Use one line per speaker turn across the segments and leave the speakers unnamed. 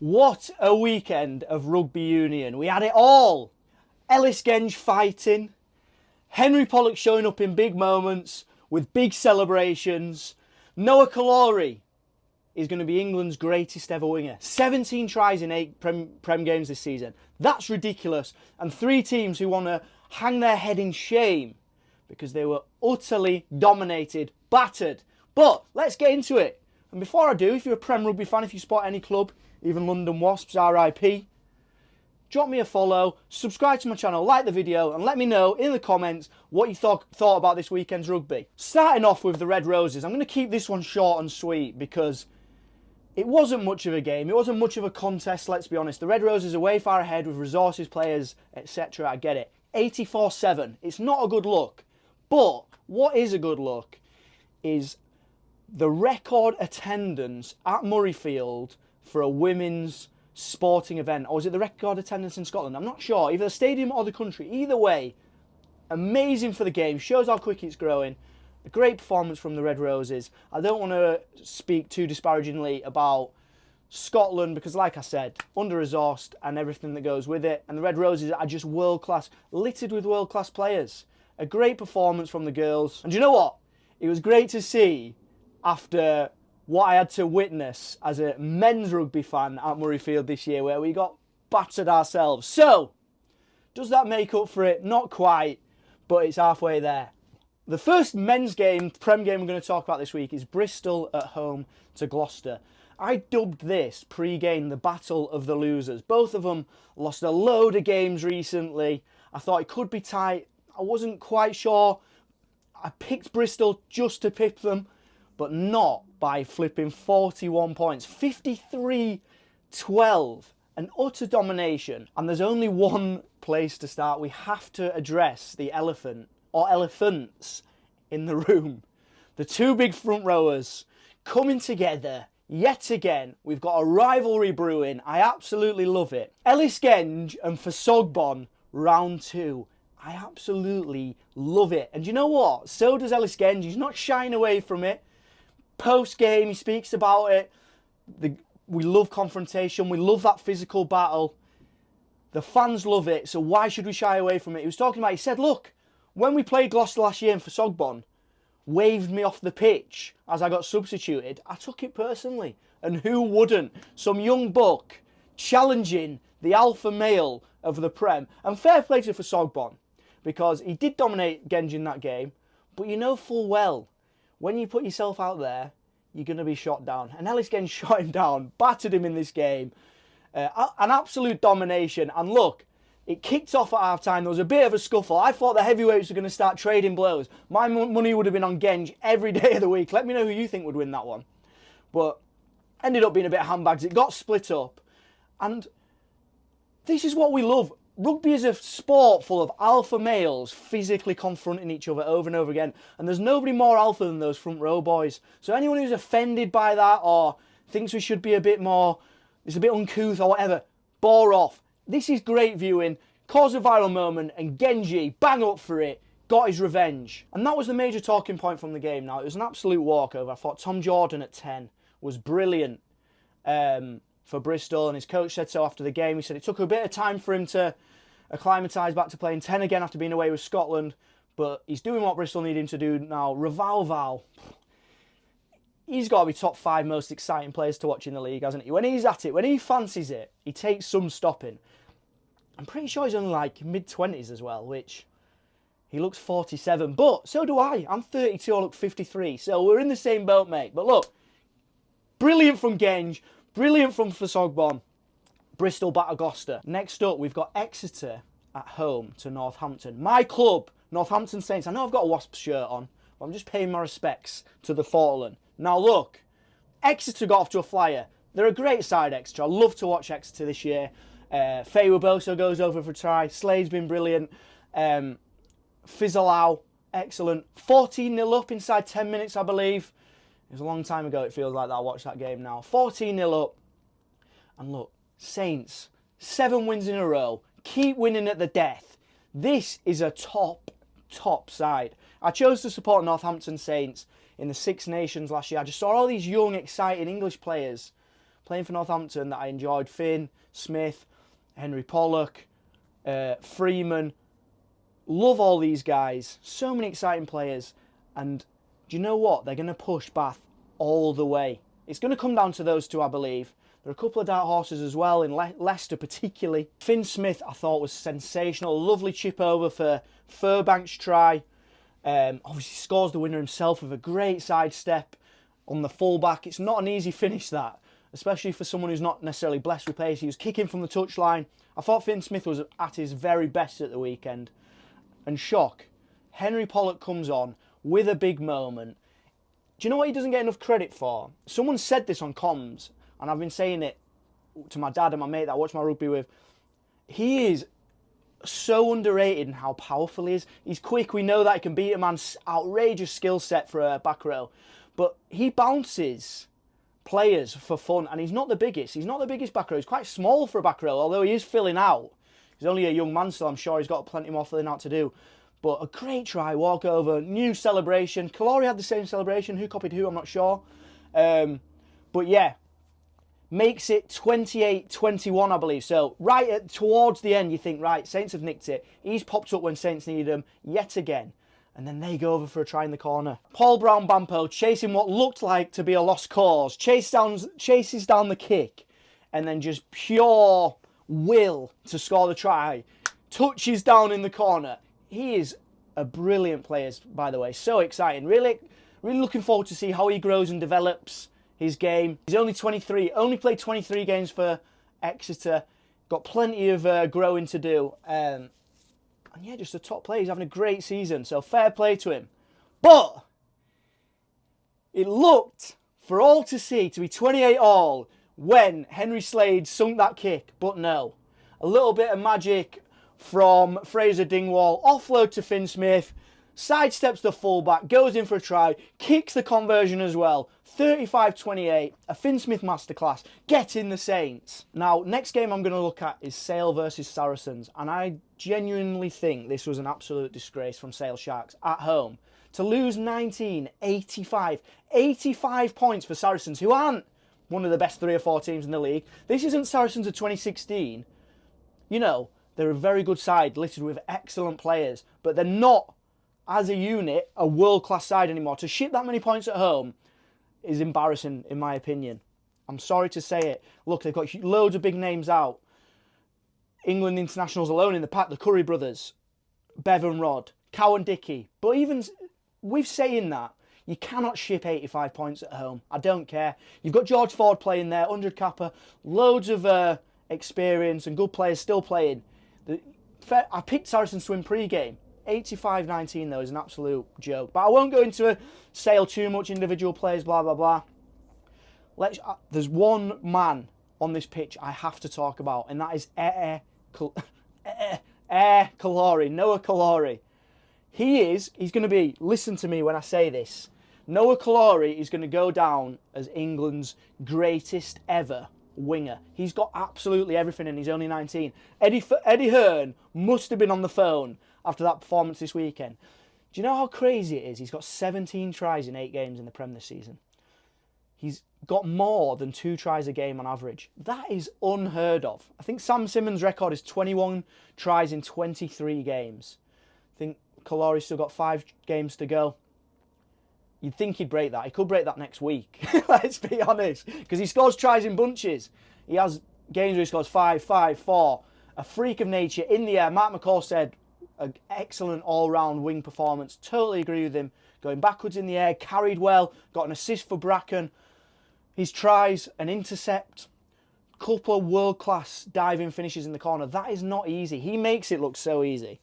What a weekend of rugby union. We had it all. Ellis Genge fighting, Henry Pollock showing up in big moments with big celebrations. Noah Caluori is going to be England's greatest ever winger. 17 tries in 8 Prem games this season. That's ridiculous. And 3 teams who want to hang their head in shame because they were utterly dominated, battered. But let's get into it. And before I do, if you're a Prem Rugby fan, if you support any club, even London Wasps, RIP, drop me a follow, subscribe to my channel, like the video, and let me know in the comments what you thought about this weekend's rugby. Starting off with the Red Roses, I'm going to keep this one short and sweet because it wasn't much of a game. It wasn't much of a contest, let's be honest. The Red Roses are way far ahead with resources, players, etc. I get it. 84-7. It's not a good look. But what is a good look is the record attendance at Murrayfield for a women's sporting event. Or was it the record attendance in Scotland? I'm not sure. Either the stadium or the country. Either way, amazing for the game. Shows how quick it's growing. A great performance from the Red Roses. I don't want to speak too disparagingly about Scotland because, like I said, under-resourced and everything that goes with it. And the Red Roses are just world-class, littered with world-class players. A great performance from the girls. And do you know what? It was great to see after what I had to witness as a men's rugby fan at Murrayfield this year, where we got battered ourselves. So, does that make up for it? Not quite, but it's halfway there. The first men's game, Prem game we're going to talk about this week is Bristol at home to Gloucester. I dubbed this pre-game the Battle of the Losers. Both of them lost a load of games recently. I thought it could be tight. I wasn't quite sure. I picked Bristol just to pip them, but not by flipping 41 points. 53-12. An utter domination. And there's only one place to start. We have to address the elephant, or elephants, in the room. The two big front rowers coming together yet again. We've got a rivalry brewing. I absolutely love it. Ellis Genge and Fasogbon, round 2. I absolutely love it. And you know what? So does Ellis Genge. He's not shying away from it. Post-game, he speaks about it. We love confrontation. We love that physical battle. The fans love it, so why should we shy away from it? He said, look, when we played Gloucester last year and Fasogbon waved me off the pitch as I got substituted, I took it personally. And who wouldn't? Some young buck challenging the alpha male of the Prem. And fair play to Fasogbon, because he did dominate Genge in that game, but you know full well, when you put yourself out there, you're going to be shot down. And Ellis Genge shot him down, battered him in this game. An absolute domination. And look, it kicked off at half-time. There was a bit of a scuffle. I thought the heavyweights were going to start trading blows. My money would have been on Genge every day of the week. Let me know who you think would win that one. But ended up being a bit of handbags. It got split up. And this is what we love. Rugby is a sport full of alpha males physically confronting each other over and over again. And there's nobody more alpha than those front row boys. So anyone who's offended by that or thinks we should be a bit more, it's a bit uncouth or whatever, bore off. This is great viewing, caused a viral moment, and Genge, bang up for it, got his revenge. And that was the major talking point from the game. Now, it was an absolute walkover. I thought Tom Jordan at 10 was brilliant for Bristol, and his coach said so after the game. He said it took a bit of time for him to acclimatise back to playing 10 again after being away with Scotland, but he's doing what Bristol need him to do now. Raval, he's got to be top 5 most exciting players to watch in the league, hasn't he? When he's at it, when he fancies it, he takes some stopping. I'm pretty sure he's only like mid-20s as well, which he looks 47, but so do I. I'm 32, I look 53, so we're in the same boat, mate. But look, brilliant from Genge, brilliant from Fasogbon. Bristol batter Gloucester. Next up, we've got Exeter at home to Northampton. My club, Northampton Saints. I know I've got a Wasps shirt on, but I'm just paying my respects to the fallen. Now look, Exeter got off to a flyer. They're a great side, Exeter. I love to watch Exeter this year. Faye Waboso goes over for a try. Slade's been brilliant. Fizzalau, excellent. 14-0 up inside 10 minutes, I believe. It was a long time ago, it feels like that. I watched that game now. 14-0 up. And look, Saints, 7 wins in a row. Keep winning at the death. This is a top side. I chose to support Northampton Saints in the Six Nations last year. I just saw all these young, exciting English players playing for Northampton that I enjoyed. Finn, Smith, Henry Pollock, Freeman. Love all these guys. So many exciting players. And do you know what? They're going to push Bath all the way. It's going to come down to those two, I believe. There are a couple of dark horses as well, in Leicester particularly. Finn Smith, I thought, was sensational. Lovely chip over for Furbank's try. Obviously scores the winner himself with a great sidestep on the fullback. It's not an easy finish, that, especially for someone who's not necessarily blessed with pace. He was kicking from the touchline. I thought Finn Smith was at his very best at the weekend. And shock, Henry Pollock comes on with a big moment. Do you know what he doesn't get enough credit for? Someone said this on comms, and I've been saying it to my dad and my mate that I watch my rugby with. He is so underrated in how powerful he is. He's quick. We know that he can beat a man's outrageous skill set for a back row. But he bounces players for fun, and he's not the biggest. He's not the biggest back row. He's quite small for a back row, although he is filling out. He's only a young man, so I'm sure he's got plenty more filling out to do. But a great try, walkover, new celebration. Caluori had the same celebration. Who copied who, I'm not sure. But yeah, makes it 28-21, I believe. So towards the end, you think, right, Saints have nicked it. He's popped up when Saints needed him yet again. And then they go over for a try in the corner. Paul Brown-Bampo chasing what looked like to be a lost cause. Chases down the kick. And then just pure will to score the try. Touches down in the corner. He is a brilliant player, by the way. So exciting. Really looking forward to see how he grows and develops his game. He's only 23. Only played 23 games for Exeter. Got plenty of growing to do. And yeah, just a top player. He's having a great season. So fair play to him. But it looked, for all to see, to be 28 all when Henry Slade sunk that kick. But no. A little bit of magic from Fraser Dingwall, offload to Finn Smith, sidesteps the fullback, goes in for a try, kicks the conversion as well. 35-28, a Finn Smith masterclass, getting the Saints. Now, next game I'm going to look at is Sale versus Saracens, and I genuinely think this was an absolute disgrace from Sale Sharks at home. To lose 19, 85 points for Saracens, who aren't one of the best 3 or 4 teams in the league. This isn't Saracens of 2016. You know, they're a very good side, littered with excellent players, but they're not, as a unit, a world-class side anymore. To ship that many points at home is embarrassing, in my opinion. I'm sorry to say it. Look, they've got loads of big names out. England internationals alone in the pack, the Curry brothers, Bevan Rod, Cowan Dickey. But even with saying that, you cannot ship 85 points at home. I don't care. You've got George Ford playing there, 100 capper, loads of experience and good players still playing. I picked Saracens to win pre-game. 85-19 though is an absolute joke. But I won't go into Sale too much, individual players, blah, blah, blah. There's one man on this pitch I have to talk about, and that is Caluori, Noah Caluori. He's going to be, listen to me when I say this, Noah Caluori is going to go down as England's greatest ever winger. He's got absolutely everything and he's only 19. Eddie Hearn must have been on the phone after that performance this weekend. Do you know how crazy it is? He's got 17 tries in 8 games in the Prem this season. He's got more than 2 tries a game on average. That is unheard of. I think Sam Simmons' record is 21 tries in 23 games. I think Caluori's still got 5 games to go. You'd think he'd break that. He could break that next week. Let's be honest. Because he scores tries in bunches. He has games where he scores 5, 5, 4. A freak of nature in the air. Mark McCall said an excellent all-round wing performance. Totally agree with him. Going backwards in the air, carried well, got an assist for Bracken. His tries, an intercept, couple of world-class diving finishes in the corner. That is not easy. He makes it look so easy.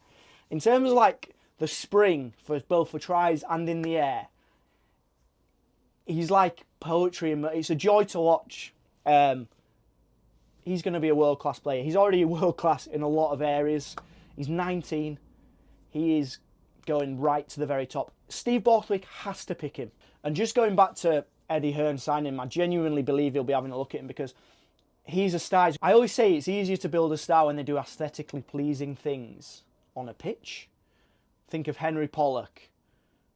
In terms of like the spring for both for tries and in the air, he's like poetry. It's a joy to watch. He's going to be a world-class player. He's already world-class in a lot of areas. He's 19. He is going right to the very top. Steve Borthwick has to pick him. And just going back to Eddie Hearn signing him, I genuinely believe he'll be having a look at him because he's a star. I always say it's easier to build a star when they do aesthetically pleasing things on a pitch. Think of Henry Pollock,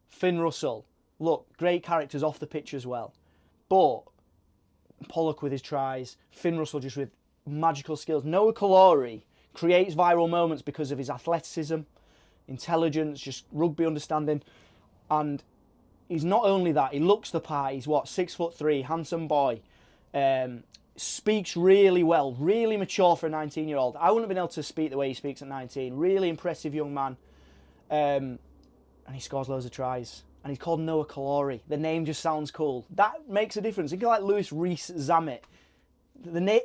Finn Russell. Look, great characters off the pitch as well. But Pollock with his tries, Finn Russell just with magical skills. Noah Caluori creates viral moments because of his athleticism, intelligence, just rugby understanding. And he's not only that, he looks the part. He's what, 6'3", handsome boy. Speaks really well, really mature for a 19-year-old. I wouldn't have been able to speak the way he speaks at 19. Really impressive young man. And he scores loads of tries. And he's called Noah Caluori. The name just sounds cool. That makes a difference. Think of like Lewis Rees-Zammit. The name,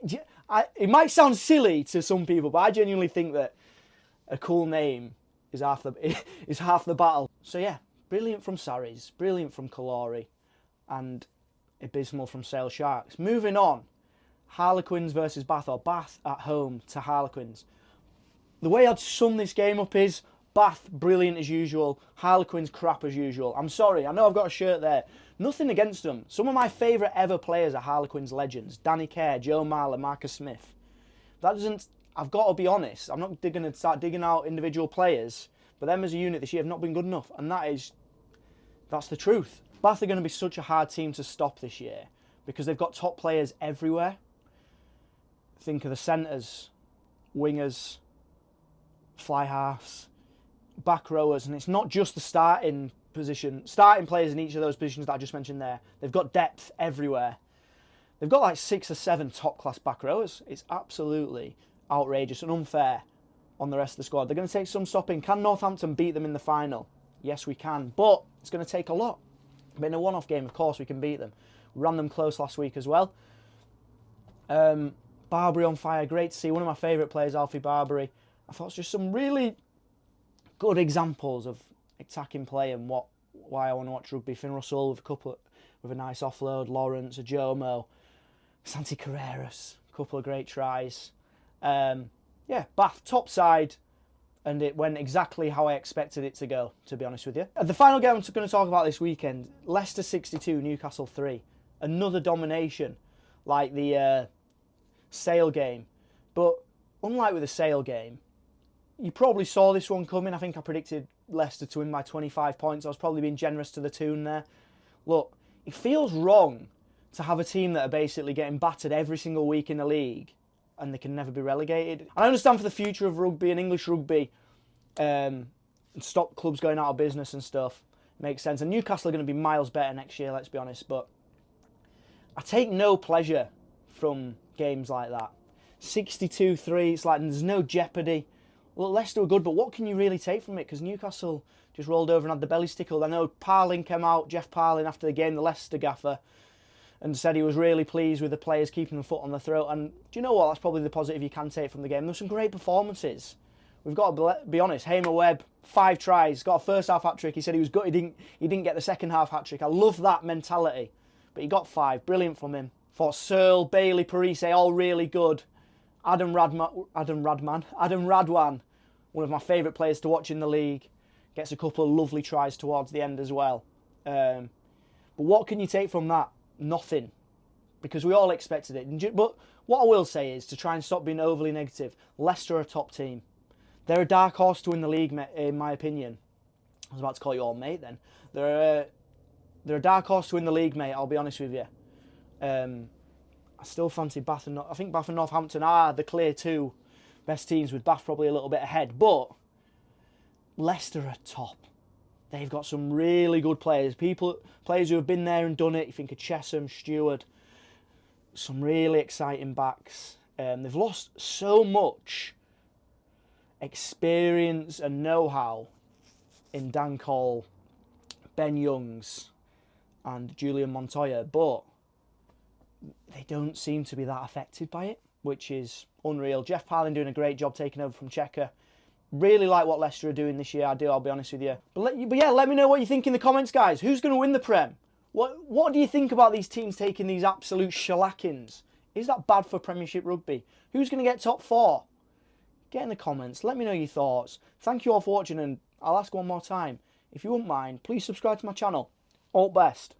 it might sound silly to some people, but I genuinely think that a cool name is half the battle. So yeah, brilliant from Sarries, brilliant from Caluori, and abysmal from Sale Sharks. Moving on, Harlequins versus Bath, or Bath at home to Harlequins. The way I'd sum this game up is Bath brilliant as usual, Harlequins crap as usual. I'm sorry, I know I've got a shirt there. Nothing against them. Some of my favourite ever players are Harlequins legends. Danny Kerr, Joe Marler, Marcus Smith. That doesn't, I've got to be honest, I'm not going to start digging out individual players, but them as a unit this year have not been good enough, and that's the truth. Bath are going to be such a hard team to stop this year because they've got top players everywhere. Think of the centres, wingers, fly halves, back rowers, and it's not just the starting players in each of those positions that I just mentioned there. They've got depth everywhere. They've got like 6 or 7 top-class back rowers. It's absolutely outrageous and unfair on the rest of the squad. They're going to take some stopping. Can Northampton beat them in the final? Yes, we can, but it's going to take a lot. But in a one-off game, of course, we can beat them. We ran them close last week as well. Barbary on fire, great to see. One of my favourite players, Alfie Barbary. I thought it's just some really good examples of attacking play and why I want to watch rugby. Finn Russell with a nice offload, Lawrence, a Jomo, Santi Carreras, a couple of great tries. Yeah, Bath top side, and it went exactly how I expected it to go, to be honest with you. The final game I'm going to talk about this weekend, Leicester 62, Newcastle 3. Another domination like the Sale game, but unlike with the Sale game, you probably saw this one coming. I think I predicted Leicester to win by 25 points. I was probably being generous to the tune there. Look, it feels wrong to have a team that are basically getting battered every single week in the league and they can never be relegated. And I understand for the future of rugby and English rugby, and stop clubs going out of business and stuff. Makes sense. And Newcastle are going to be miles better next year, let's be honest. But I take no pleasure from games like that. 62-3, it's like there's no jeopardy. Well, Leicester were good, but what can you really take from it? Because Newcastle just rolled over and had the belly stickled. I know Parling came out, Jeff Parling, after the game, the Leicester gaffer, and said he was really pleased with the players keeping the foot on the throat. And do you know what? That's probably the positive you can take from the game. There were some great performances. We've got to be honest. Hamer Webb, 5 tries, got a first half hat trick. He said he was good. He didn't get the second half hat trick. I love that mentality. But he got 5. Brilliant from him. Thought Searle, Bailey, Parise, all really good. Adam Radwan, one of my favourite players to watch in the league, gets a couple of lovely tries towards the end as well. But what can you take from that? Nothing. Because we all expected it. But what I will say is, to try and stop being overly negative, Leicester are a top team. They're a dark horse to win the league, in my opinion. I was about to call you all mate then. They're a dark horse to win the league, mate, I'll be honest with you. I still fancy Bath and I think Bath and Northampton are the clear 2 best teams, with Bath probably a little bit ahead. But Leicester are top. They've got some really good players. Players who have been there and done it. You think of Chesham, Stewart. Some really exciting backs. They've lost so much experience and know-how in Dan Cole, Ben Youngs and Julian Montoya, but they don't seem to be that affected by it, which is unreal. Jeff Parling doing a great job taking over from Checker. Really like what Leicester are doing this year, I'll be honest with you. But yeah, let me know what you think in the comments, guys. Who's going to win the Prem? What do you think about these teams taking these absolute shellackings? Is that bad for Premiership rugby? Who's going to get top 4? Get in the comments. Let me know your thoughts. Thank you all for watching, and I'll ask one more time. If you wouldn't mind, please subscribe to my channel. All the best.